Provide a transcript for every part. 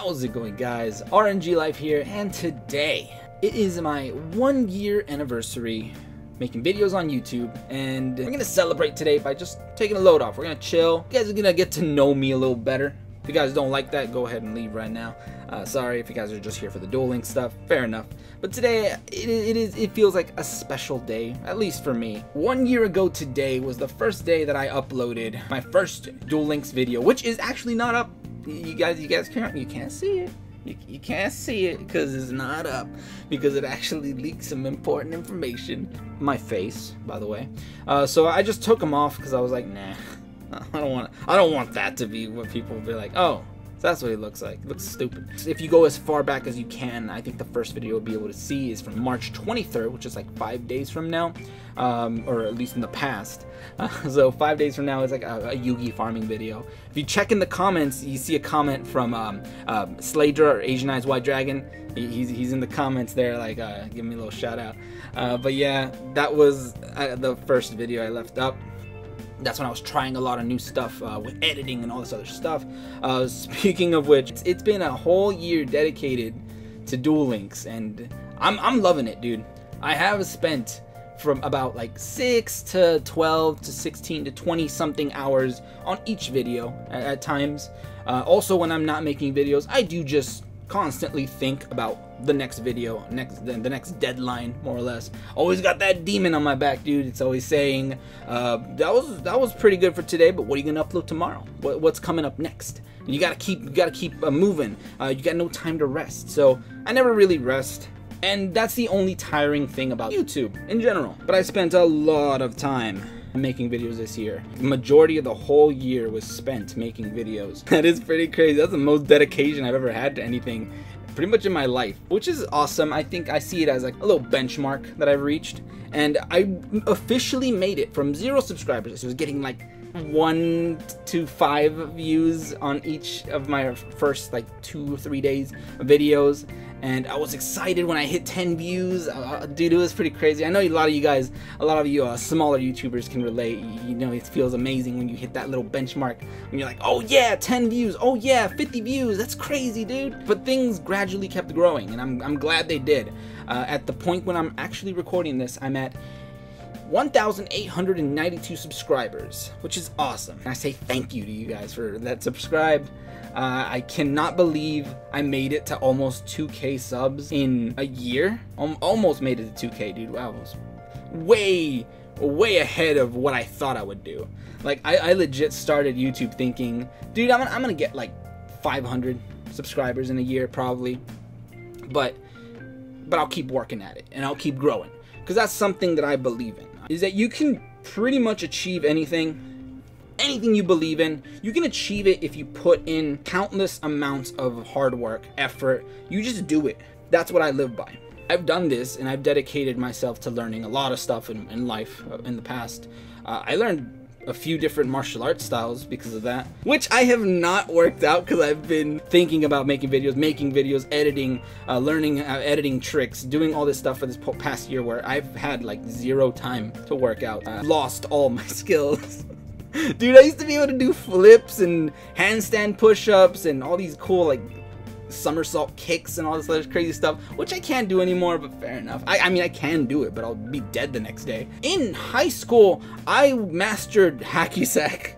How's it going, guys? aRenG Life here, and today it is my 1-year anniversary making videos on YouTube, and we're gonna celebrate today by just taking a load off. We're gonna chill. You guys are gonna get to know me a little better. If you guys don't like that, go ahead and leave right now. Sorry if you guys are just here for the Duel Link stuff. Fair enough. But today, it feels like a special day, at least for me. 1 year ago today was the first day that I uploaded my first Duel Links video, which is actually not up. You guys can't see it. You can't see it because it's not up, because it actually leaked some important information. My face, by the way. So I just took them off because I was like, nah, I don't want that to be what people will be like. Oh, so that's what he looks like. It looks stupid. If you go as far back as you can, I think the first video you'll be able to see is from March 23rd, which is like 5 days from now, or at least in the past. So 5 days from now is like a Yugi farming video. If you check in the comments, you see a comment from Slaydra, or Asian Eyes White Dragon. He's in the comments there, like give me a little shout out. But yeah, that was the first video I left up. That's when I was trying a lot of new stuff with editing and all this other stuff. Speaking of which, it's been a whole year dedicated to Duel Links, and I'm loving it, dude. I have spent from about like 6 to 12 to 16 to 20 something hours on each video at times. Also, when I'm not making videos, I do just constantly think about the next video, the next deadline, more or less. Always got that demon on my back, dude. It's always saying, that was pretty good for today, but what are you gonna upload tomorrow? What's coming up next? And you gotta keep moving. You got no time to rest. So I never really rest, and that's the only tiring thing about YouTube in general. But I spent a lot of time making videos this year. The majority of the whole year was spent making videos. That is pretty crazy. That's the most dedication I've ever had to anything pretty much in my life, which is awesome. I think I see it as like a little benchmark that I've reached, and I officially made it from 0 subscribers. It was getting like 1 to 5 views on each of my first like 2 or 3 days of videos, and I was excited when I hit 10 views. Dude, it was pretty crazy. I know a lot of you smaller YouTubers can relate. You know, it feels amazing when you hit that little benchmark, when you're like, oh yeah, 10 views, oh yeah, 50 views, that's crazy, dude. But things gradually kept growing, and I'm glad they did. At the point when I'm actually recording this, I'm at 1,892 subscribers, which is awesome. And I say thank you to you guys for that subscribed. I cannot believe I made it to almost 2K subs in a year. Almost made it to 2K, dude. Wow, I was way ahead of what I thought I would do. Like, I legit started YouTube thinking, dude, I'm gonna get like 500 subscribers in a year probably, but I'll keep working at it and I'll keep growing, because that's something that I believe in, is that you can pretty much achieve anything you believe in. You can achieve it if you put in countless amounts of hard work, effort. You just do it. That's what I live by. I've done this, and I've dedicated myself to learning a lot of stuff in life in the past. I learned a few different martial arts styles because of that, which I have not worked out because I've been thinking about making videos, editing, learning editing tricks, doing all this stuff for this past year, where I've had like 0 time to work out. Lost all my skills. Dude, I used to be able to do flips and handstand push-ups and all these cool like somersault kicks and all this other crazy stuff, which I can't do anymore, but fair enough. I mean, I can do it, but I'll be dead the next day. In high school, I mastered hacky sack.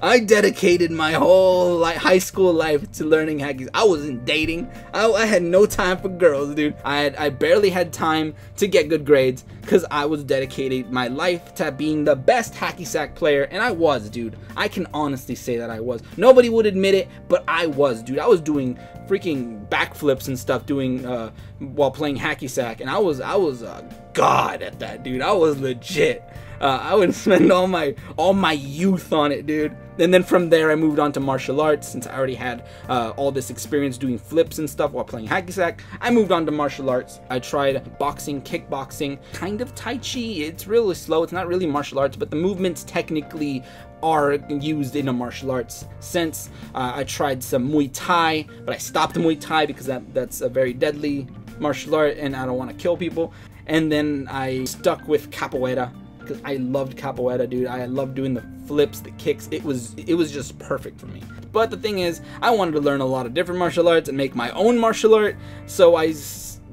I dedicated my whole high school life to learning hacky. I wasn't dating. I had no time for girls, dude. I barely had time to get good grades because I was dedicating my life to being the best hacky sack player, and I was, dude. I can honestly say that I was. Nobody would admit it, but I was, dude. I was doing freaking backflips and stuff while playing hacky sack, and I was a god at that, dude. I was legit. I would spend all my youth on it, dude. And then from there, I moved on to martial arts, since I already had all this experience doing flips and stuff while playing hacky sack. I moved on to martial arts. I tried boxing, kickboxing, kind of Tai Chi. It's really slow. It's not really martial arts, but the movements technically are used in a martial arts sense. I tried some Muay Thai, but I stopped Muay Thai because that's a very deadly martial art, and I don't want to kill people. And then I stuck with capoeira, because I loved capoeira, dude. I loved doing the flips, the kicks. It was just perfect for me. But the thing is, I wanted to learn a lot of different martial arts and make my own martial art, so I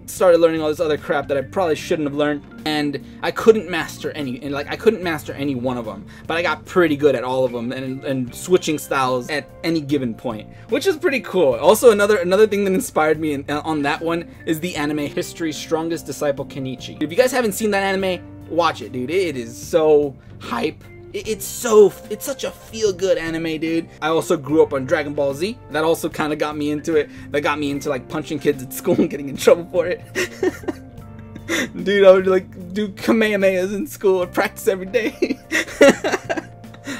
started learning all this other crap that I probably shouldn't have learned, and I couldn't master any, I couldn't master any one of them, but I got pretty good at all of them, and switching styles at any given point, which is pretty cool. Also, another thing that inspired me on that one is the anime History's Strongest Disciple Kenichi. If you guys haven't seen that anime, watch it, dude. It is so hype. It's such a feel-good anime, dude. I also grew up on Dragon Ball Z. That also kind of got me into it. That got me into like punching kids at school and getting in trouble for it. Dude, I would like do Kamehamehas in school and practice every day.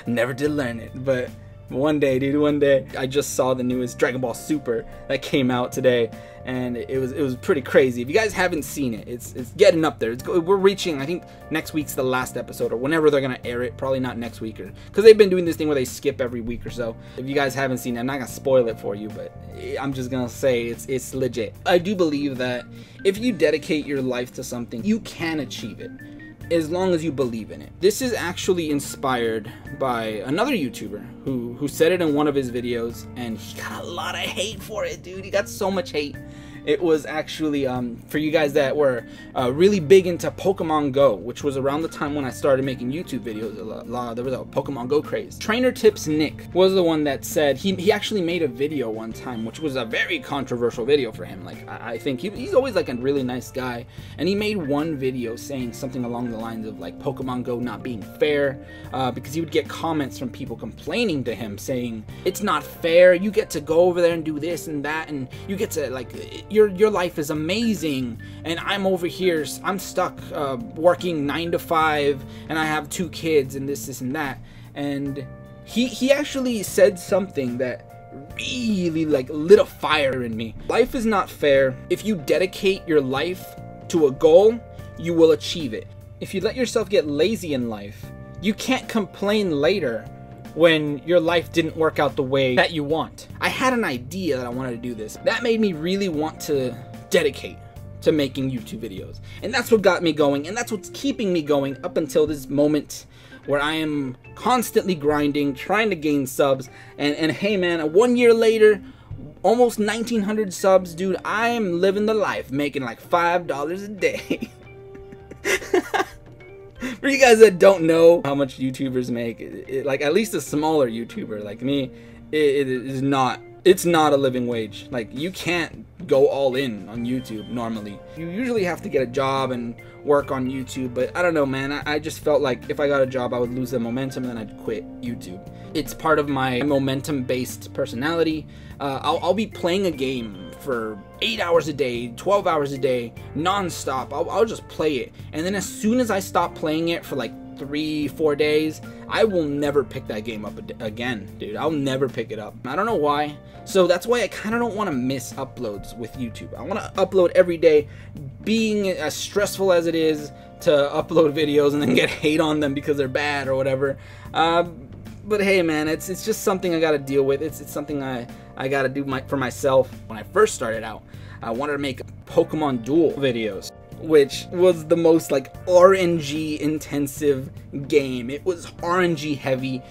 Never did learn it, but one day, dude, one day. I just saw the newest Dragon Ball Super that came out today, and it was pretty crazy. If you guys haven't seen it, it's getting up there. We're reaching, I think next week's the last episode, or whenever they're gonna air it. Probably not next week, or because they've been doing this thing where they skip every week or so. If you guys haven't seen it, I'm not gonna spoil it for you, but I'm just gonna say it's legit. I do believe that if you dedicate your life to something, you can achieve it, as long as you believe in it. This is actually inspired by another YouTuber who said it in one of his videos, and he got a lot of hate for it, dude. He got so much hate. It was actually, for you guys that were really big into Pokemon Go, which was around the time when I started making YouTube videos. There was a Pokemon Go craze. Trainer Tips Nick was the one that said, he actually made a video one time, which was a very controversial video for him. Like, I think he's always like a really nice guy, and he made one video saying something along the lines of like Pokemon Go not being fair, because he would get comments from people complaining to him saying, it's not fair, you get to go over there and do this and that, and you get to like, your life is amazing, and I'm over here, I'm stuck working 9 to 5, and I have 2 kids and this and that. And he actually said something that really like lit a fire in me. Life is not fair. If you dedicate your life to a goal, you will achieve it. If you let yourself get lazy in life, you can't complain later when your life didn't work out the way that you want. I had an idea that I wanted to do this. That made me really want to dedicate to making YouTube videos. And that's what got me going, and that's what's keeping me going up until this moment where I am constantly grinding, trying to gain subs. And hey man, 1 year later, almost 1,900 subs, dude, I am living the life, making like $5 a day. For you guys that don't know how much YouTubers make, like at least a smaller YouTuber like me, it's not a living wage. Like, you can't go all in on YouTube normally. You usually have to get a job and work on YouTube, but I don't know, man. I just felt like if I got a job, I would lose the momentum and then I'd quit YouTube. It's part of my momentum-based personality. I'll be playing a game for 8 hours a day, 12 hours a day, non-stop. I'll just play it, and then as soon as I stop playing it for like 3-4 days, I will never pick that game up again, dude. I'll never pick it up. I don't know why. So that's why I kind of don't want to miss uploads with YouTube. I want to upload every day, being as stressful as it is to upload videos and then get hate on them because they're bad or whatever. But hey man, it's just something I gotta deal with. It's something I gotta do for myself. When I first started out, I wanted to make Pokemon Duel videos, which was the most like RNG intensive game. It was RNG heavy.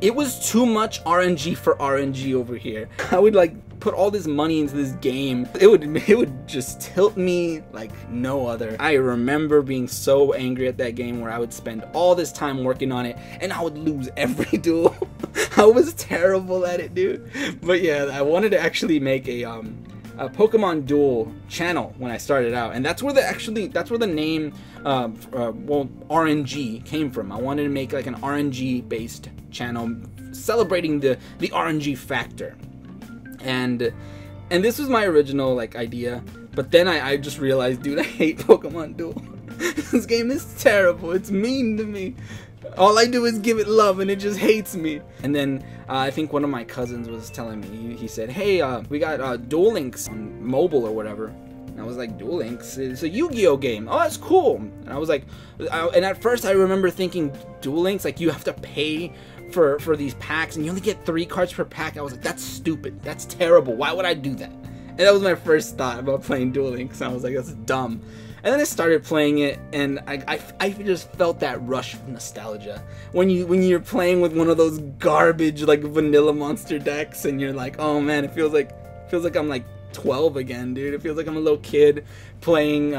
It was too much RNG for RNG over here. I would like put all this money into this game. It would just tilt me like no other. I remember being so angry at that game where I would spend all this time working on it and I would lose every duel. I was terrible at it, dude. But yeah, I wanted to actually make a Pokemon Duel channel when I started out, and that's where the name well, RNG came from. I wanted to make like an RNG based channel celebrating the RNG factor, and this was my original like idea, but then I just realized, dude, I hate Pokemon Duel. This game is terrible. It's mean to me. All I do is give it love and it just hates me. And then I think one of my cousins was telling me, he said, hey, we got Duel Links on mobile or whatever. And I was like, Duel Links? It's a Yu-Gi-Oh game. Oh, that's cool. And I was like, and at first I remember thinking, Duel Links, like you have to pay for these packs and you only get 3 cards per pack. I was like, that's stupid. That's terrible. Why would I do that? And that was my first thought about playing Duel Links. I was like, that's dumb. And then I started playing it, and I just felt that rush of nostalgia when you're playing with one of those garbage like vanilla monster decks, and you're like, oh man, it feels like I'm like 12 again, dude. It feels like I'm a little kid playing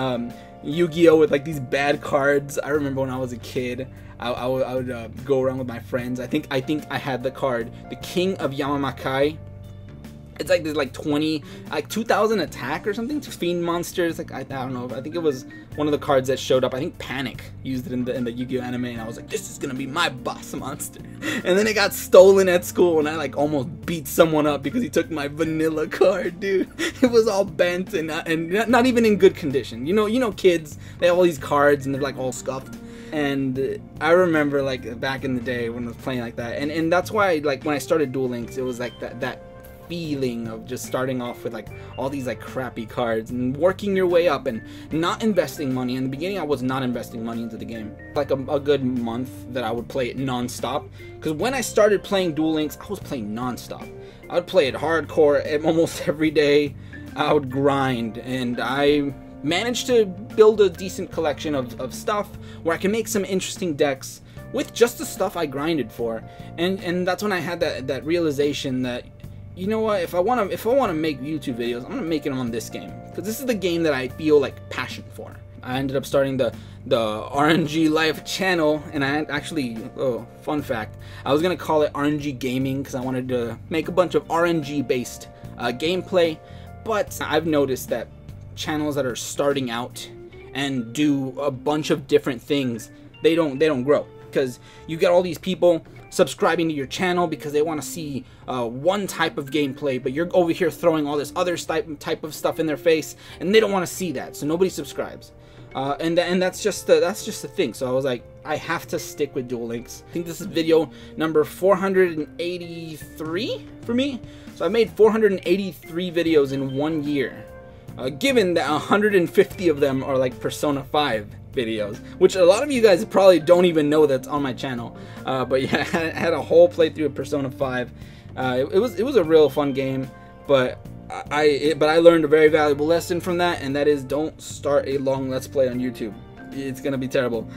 Yu-Gi-Oh with like these bad cards. I remember when I was a kid, I would go around with my friends. I think I had the card, the King of Yamamakai. It's like there's like 2,000 attack or something. Fiend monsters. Like I don't know. I think it was one of the cards that showed up. I think Panic used it in the Yu-Gi-Oh anime, and I was like, this is gonna be my boss monster. And then it got stolen at school, and I like almost beat someone up because he took my vanilla card, dude. It was all bent and not even in good condition. You know, kids, they have all these cards and they're like all scuffed. And I remember like back in the day when I was playing like that, and that's why like when I started Duel Links, it was like that feeling of just starting off with like all these like crappy cards and working your way up and not investing money. In the beginning I was not investing money into the game. Like a good month that I would play it non-stop, because when I started playing Duel Links, I was playing non-stop. I would play it hardcore almost every day. I would grind, and I managed to build a decent collection of stuff where I can make some interesting decks with just the stuff I grinded for. And that's when I had that realization that, you know what, if I want to make YouTube videos, I'm gonna make them on this game, because this is the game that I feel like passion for. I ended up starting the aRenG Life channel, and I actually, oh, fun fact, I was gonna call it aRenG Gaming because I wanted to make a bunch of RNG based gameplay. But I've noticed that channels that are starting out and do a bunch of different things, they don't grow, because you get all these people subscribing to your channel because they want to see one type of gameplay, but you're over here throwing all this other type of stuff in their face, and they don't want to see that, so nobody subscribes. And that's just the thing. So I was like, I have to stick with Duel Links. I think this is video number 483 for me. So I made 483 videos in 1 year. Given that 150 of them are like Persona 5 videos, which a lot of you guys probably don't even know that's on my channel. But yeah, I had a whole playthrough of Persona 5. It was a real fun game, but I learned a very valuable lesson from that, and that is, don't start a long Let's Play on YouTube. It's gonna be terrible.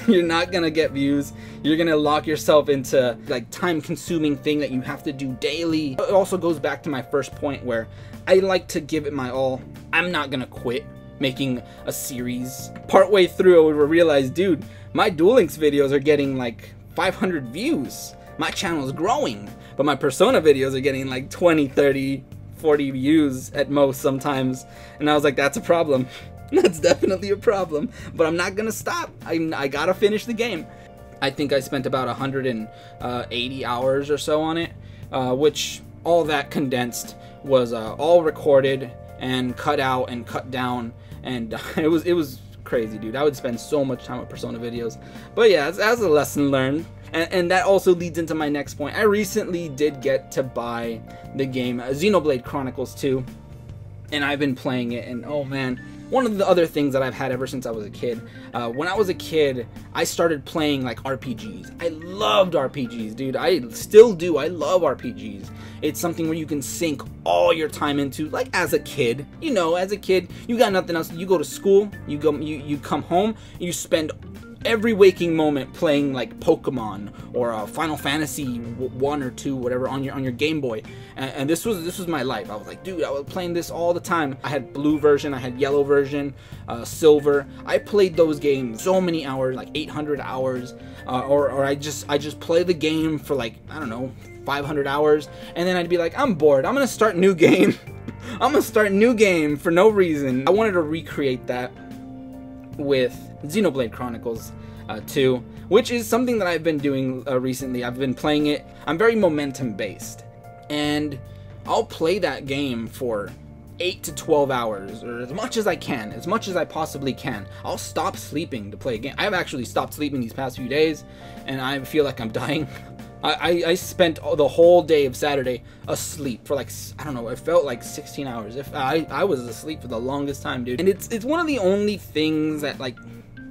You're not gonna get views. You're gonna lock yourself into like time-consuming thing that you have to do daily. It also goes back to my first point where I like to give it my all. I'm not gonna quit making a series. Partway through, I would realize, dude, my Duel Links videos are getting like 500 views. My channel is growing, but my Persona videos are getting like 20, 30, 40 views at most sometimes. And I was like, that's a problem. That's definitely a problem, but I'm not gonna stop. I gotta finish the game. I think I spent about 180 hours or so on it, which all that condensed was all recorded and cut out and cut down, and it was crazy, dude. I would spend so much time with Persona videos. But yeah, as a lesson learned. And that also leads into my next point. I recently did get to buy the game Xenoblade Chronicles 2, and I've been playing it, and oh man, one of the other things that I've had ever since I was a kid, when I was a kid, I started playing like RPGs. I loved RPGs, dude. I still do. I love RPGs. It's something where you can sink all your time into, like as a kid. You know, as a kid, you got nothing else. You go to school, you come home, you spend every waking moment playing like Pokemon or Final Fantasy 1 or 2, whatever, on your Game Boy. And this was my life. I was like, dude, I was playing this all the time. I had blue version, I had yellow version, silver. I played those games so many hours, like 800 hours, or I just play the game for like, I don't know, 500 hours, and then I'd be like, I'm bored, I'm gonna start a new game. I'm gonna start a new game for no reason. I wanted to recreate that with Xenoblade Chronicles 2, which is something that I've been doing recently. I've been playing it. I'm very momentum based, and I'll play that game for 8 to 12 hours, or as much as I can, as much as I possibly can. I'll stop sleeping to play a game. I've actually stopped sleeping these past few days, and I feel like I'm dying. I spent the whole day of Saturday asleep for like, I don't know, it felt like 16 hours. If I was asleep for the longest time, dude. And it's one of the only things that like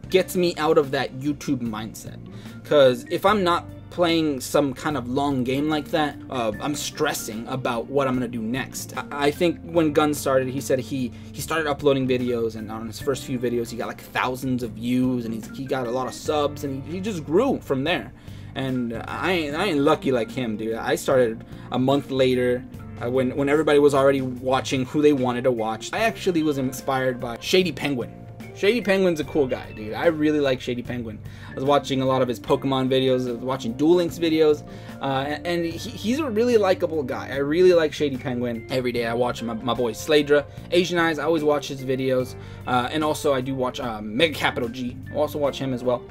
gets me out of that YouTube mindset. Because if I'm not playing some kind of long game like that, I'm stressing about what I'm gonna do next. I think when Gunn started, he said he started uploading videos, and on his first few videos he got like thousands of views, and he got a lot of subs, and he just grew from there. And I ain't lucky like him, dude. I started a month later, when everybody was already watching who they wanted to watch. I actually was inspired by Shady Penguin. Shady Penguin's a cool guy, dude. I really like Shady Penguin. I was watching a lot of his Pokemon videos, I was watching Duel Links videos, and he's a really likable guy. I really like Shady Penguin. Every day I watch my boy Sladra. Asian Eyes, I always watch his videos, and also I do watch Mega Capital G. I also watch him as well.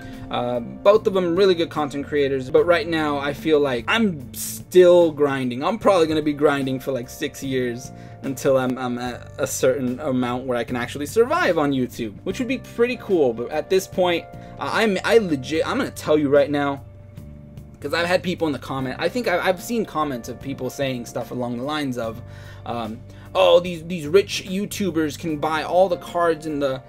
Both of them really good content creators, but right now I feel like I'm still grinding. I'm probably going to be grinding for like 6 years until I'm at a certain amount where I can actually survive on YouTube, which would be pretty cool. But at this point, I'm gonna tell you right now, because I've had people in the comment, I think I've seen comments of people saying stuff along the lines of, oh, these rich YouTubers can buy all the cards in the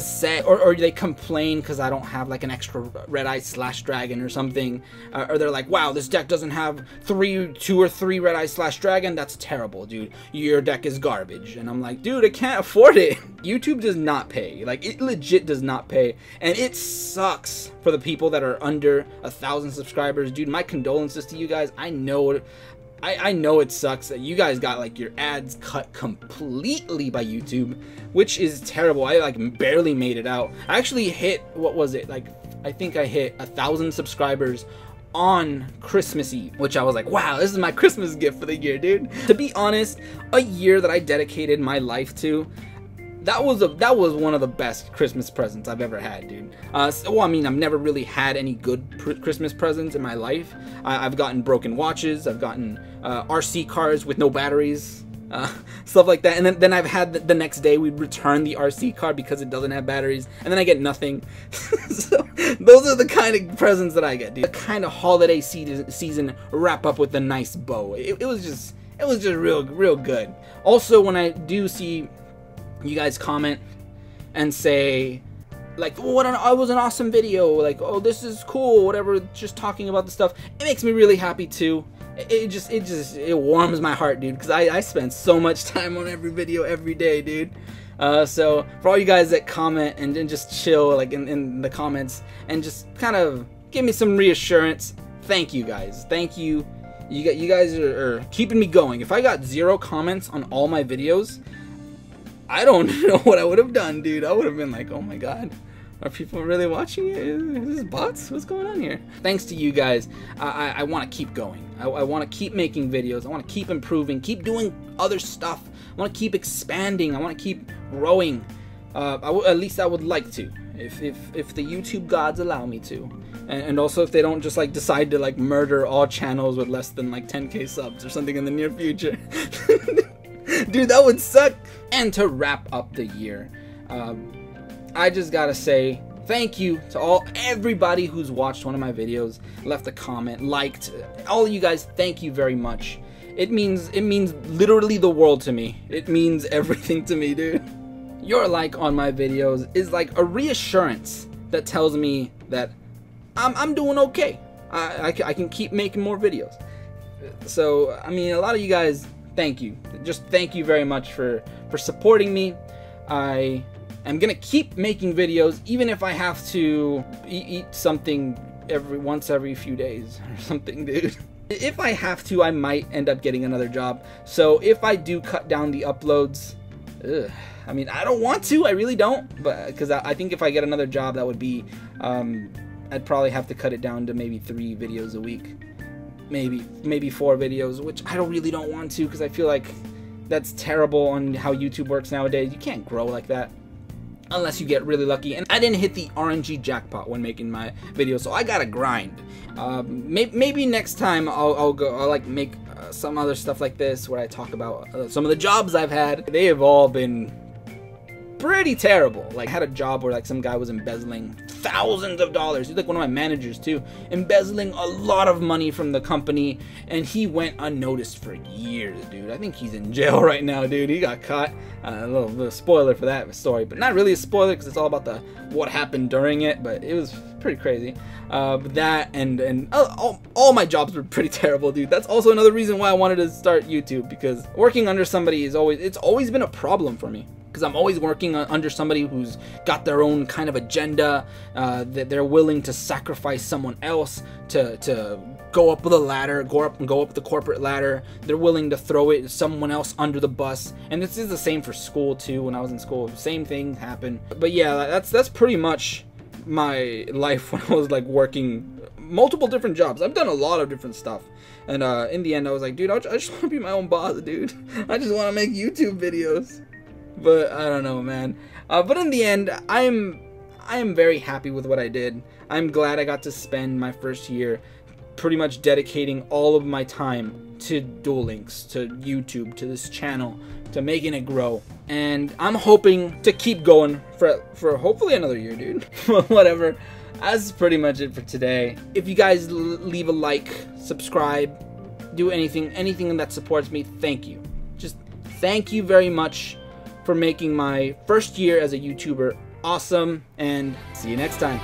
set, or they complain because I don't have like an extra Red Eye / Dragon or something, or they're like, wow, this deck doesn't have 2 or 3 Red Eye / Dragon. That's terrible, dude. Your deck is garbage. And I'm like, dude, I can't afford it. YouTube does not pay. Like, it legit does not pay, and it sucks for the people that are under 1,000 subscribers, dude. My condolences to you guys. I know it sucks that you guys got like your ads cut completely by YouTube, which is terrible. I like barely made it out. I actually hit, what was it, like, I think I hit 1,000 subscribers on Christmas Eve, which I was like, wow, this is my Christmas gift for the year, dude. To be honest, a year that I dedicated my life to, that was one of the best Christmas presents I've ever had, dude. Well, I mean, I've never really had any good Christmas presents in my life. I've gotten broken watches, I've gotten RC cars with no batteries, stuff like that. And then I've had the next day we'd return the RC car because it doesn't have batteries, and then I get nothing. So those are the kind of presents that I get, dude. The kind of holiday season wrap up with a nice bow. It was just real good. Also, when I do see you guys comment and say like, oh, it was an awesome video, like, oh, this is cool, whatever, just talking about the stuff, it makes me really happy too. It warms my heart, dude, because I spend so much time on every video every day, dude. So for all you guys that comment and just chill like in the comments and just kind of give me some reassurance, thank you guys. Thank you. You guys are keeping me going. If I got 0 comments on all my videos, I don't know what I would have done, dude. I would have been like, oh my god, are people really watching it? Is this bots? What's going on here? Thanks to you guys, I want to keep going. I want to keep making videos. I want to keep improving, keep doing other stuff. I want to keep expanding. I want to keep growing. At least I would like to, if the YouTube gods allow me to. And also if they don't just like decide to like murder all channels with less than like 10k subs or something in the near future. Dude, that would suck. And to wrap up the year, I just gotta say thank you to everybody who's watched one of my videos, left a comment, liked. All of you guys, thank you very much. It means literally the world to me. It means everything to me, dude. Your like on my videos is like a reassurance that tells me that I'm doing okay. I can keep making more videos. So, I mean, a lot of you guys, thank you. Just thank you very much for supporting me. I am gonna keep making videos, even if I have to eat something once every few days or something, dude. If I have to, I might end up getting another job. So if I do cut down the uploads, I mean, I don't want to, I really don't, but because I think if I get another job, that would be, I'd probably have to cut it down to maybe 3 videos a week. Maybe 4 videos, which I really don't want to, because I feel like that's terrible on how YouTube works nowadays. You can't grow like that unless you get really lucky. And I didn't hit the aRenG jackpot when making my videos, so I gotta grind. Maybe next time I'll like make some other stuff like this where I talk about some of the jobs I've had. They have all been pretty terrible. Like, I had a job where like some guy was embezzling thousands of dollars. He's like one of my managers too, embezzling a lot of money from the company, and he went unnoticed for years, dude. I think he's in jail right now, dude. He got caught. A little spoiler for that story, but not really a spoiler because it's all about what happened during it. But it was pretty crazy. That and all my jobs were pretty terrible, dude. That's also another reason why I wanted to start YouTube, because working under somebody is always been a problem for me. Because I'm always working under somebody who's got their own kind of agenda, that they're willing to sacrifice someone else to go up the ladder, go up the corporate ladder. They're willing to throw someone else under the bus. And this is the same for school too. When I was in school, same thing happened. But yeah, that's pretty much my life when I was like working multiple different jobs. I've done a lot of different stuff. And in the end, I was like, dude, I just want to be my own boss, dude. I just want to make YouTube videos. But I don't know, man. But in the end, I am very happy with what I did. I'm glad I got to spend my first year pretty much dedicating all of my time to Duel Links, to YouTube, to this channel, to making it grow. And I'm hoping to keep going for hopefully another year, dude. Whatever. That's pretty much it for today. If you guys leave a like, subscribe, do anything that supports me, thank you. Just thank you very much for making my first year as a YouTuber awesome, and see you next time.